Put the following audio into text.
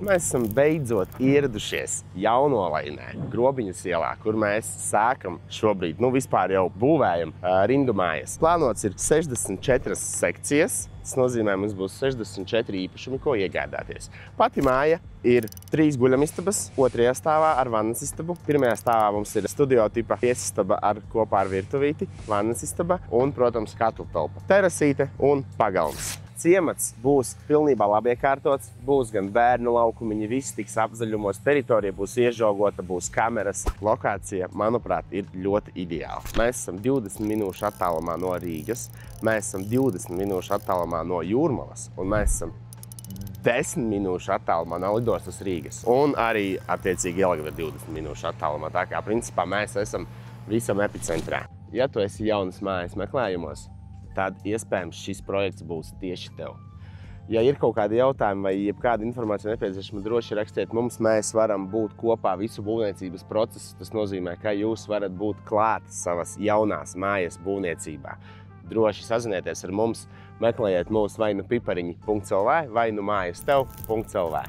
Mēs esam beidzot ieradušies Jaunolainē, Grobiņas ielā, kur mēs sākam šobrīd, vispār jau būvējam rindu mājas. Plānots ir 64 sekcijas, tas nozīmē, mums būs 64 īpašumi, ko iegādāties. Pati māja ir 3 guļamistabas, 2. stāvā ar vannas istabu. 1. stāvā mums ir studio tipa viesistaba kopā ar virtuvīti, vannas istaba un, protams, katlu telpa, terasīte un pagalms. Ciemats būs pilnībā labi iekārtots, būs gan bērnu laukumiņi, viss tiks apzaļumos, teritorija būs iežogota, būs kameras. Lokācija, manuprāt, ir ļoti ideāla. Mēs esam 20 minūšu attālumā no Rīgas, mēs esam 20 minūšu attālumā no Jūrmalas un mēs esam 10 minūšu attālumā no lidostas Rīgas. Un arī, attiecīgi, Jelgava 20 minūšu attālumā. Tā kā, principā, mēs esam visam epicentrā. Ja tu esi jaunas mājas meklējumos, tad iespējams šis projekts būs tieši tev. Ja ir kaut kādi jautājumi vai jebkāda informācija nepieciešama, droši rakstiet mums, mēs varam būt kopā visu būvniecības procesu. Tas nozīmē, ka jūs varat būt klāt savas jaunās mājas būvniecībā. Droši sazinieties ar mums, meklējiet mūs vai nu pipariņi.lv vai nu mājastev.lv.